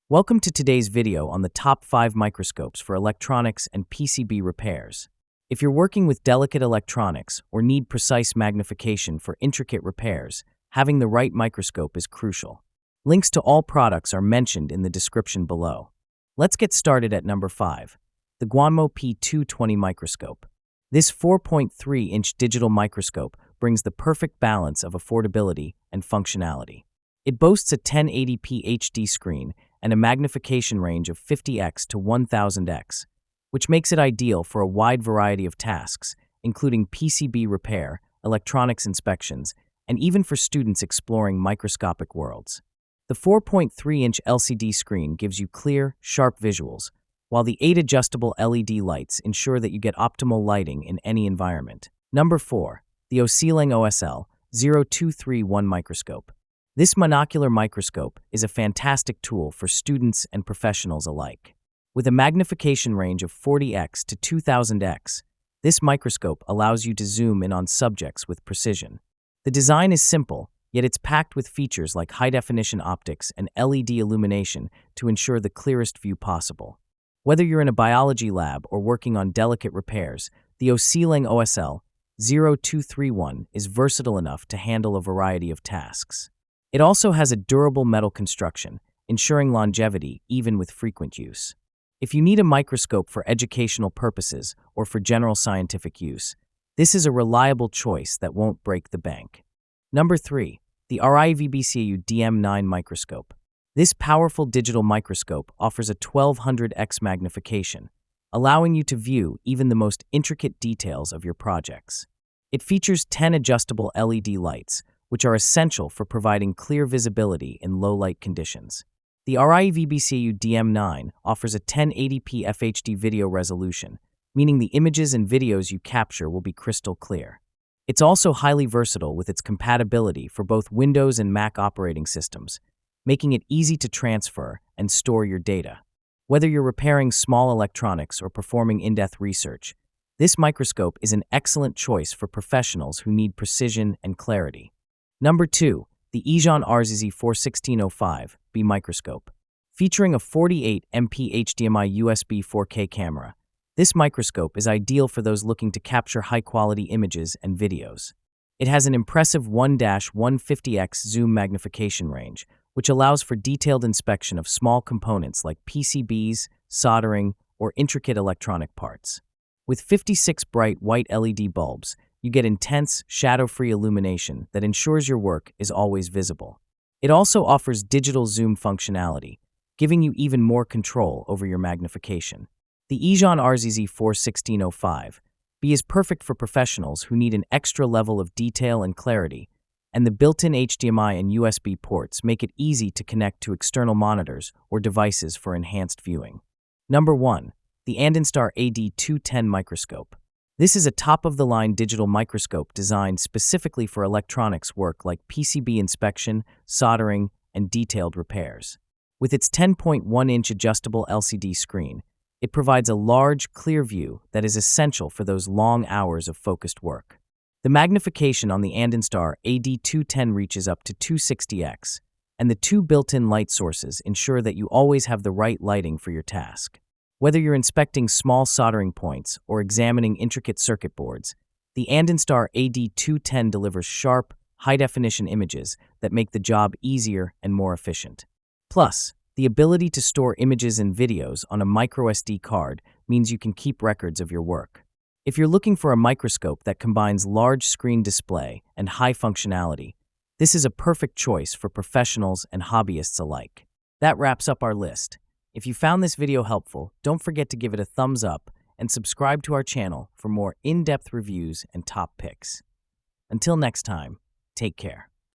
Welcome to today's video on the top 5 microscopes for electronics and PCB repairs. If you're working with delicate electronics or need precise magnification for intricate repairs, having the right microscope is crucial. Links to all products are mentioned in the description below. Let's get started at number 5, the GUANMOU P220 microscope. This 4.3-inch digital microscope brings the perfect balance of affordability and functionality. It boasts a 1080p HD screen and a magnification range of 50x to 1000x, which makes it ideal for a wide variety of tasks, including PCB repair, electronics inspections, and even for students exploring microscopic worlds. The 4.3-inch LCD screen gives you clear, sharp visuals, while the 8 adjustable LED lights ensure that you get optimal lighting in any environment. Number 4, the OSEELANG OSL0231 microscope. This monocular microscope is a fantastic tool for students and professionals alike. With a magnification range of 40x to 2000x, this microscope allows you to zoom in on subjects with precision. The design is simple, yet it's packed with features like high-definition optics and LED illumination to ensure the clearest view possible. Whether you're in a biology lab or working on delicate repairs, the OSEELANG OSL0231 is versatile enough to handle a variety of tasks. It also has a durable metal construction, ensuring longevity even with frequent use. If you need a microscope for educational purposes or for general scientific use, this is a reliable choice that won't break the bank. Number 3, the RIEVBCAU DM9 Microscope. This powerful digital microscope offers a 1200x magnification, allowing you to view even the most intricate details of your projects. It features 10 adjustable LED lights, which are essential for providing clear visibility in low-light conditions. The RIEVBCAU DM9 offers a 1080p FHD video resolution, meaning the images and videos you capture will be crystal clear. It's also highly versatile with its compatibility for both Windows and Mac operating systems, making it easy to transfer and store your data. Whether you're repairing small electronics or performing in-depth research, this microscope is an excellent choice for professionals who need precision and clarity. Number 2, the YIZHAN RIEVBCAU microscope. Featuring a 48MP HDMI USB 4K camera, this microscope is ideal for those looking to capture high-quality images and videos. It has an impressive 1-150x zoom magnification range, which allows for detailed inspection of small components like PCBs, soldering, or intricate electronic parts. With 56 bright white LED bulbs, you get intense, shadow-free illumination that ensures your work is always visible. It also offers digital zoom functionality, giving you even more control over your magnification. The YIZHAN RIEVBCAU is perfect for professionals who need an extra level of detail and clarity, and the built-in HDMI and USB ports make it easy to connect to external monitors or devices for enhanced viewing. Number 1, the Andonstar AD210 microscope. This is a top-of-the-line digital microscope designed specifically for electronics work like PCB inspection, soldering, and detailed repairs. With its 10.1-inch adjustable LCD screen, it provides a large, clear view that is essential for those long hours of focused work. The magnification on the Andonstar AD210 reaches up to 260x, and the 2 built-in light sources ensure that you always have the right lighting for your task. Whether you're inspecting small soldering points or examining intricate circuit boards, the Andonstar AD210 delivers sharp, high-definition images that make the job easier and more efficient. Plus, the ability to store images and videos on a microSD card means you can keep records of your work. If you're looking for a microscope that combines large screen display and high functionality, this is a perfect choice for professionals and hobbyists alike. That wraps up our list. If you found this video helpful, don't forget to give it a thumbs up and subscribe to our channel for more in-depth reviews and top picks. Until next time, take care.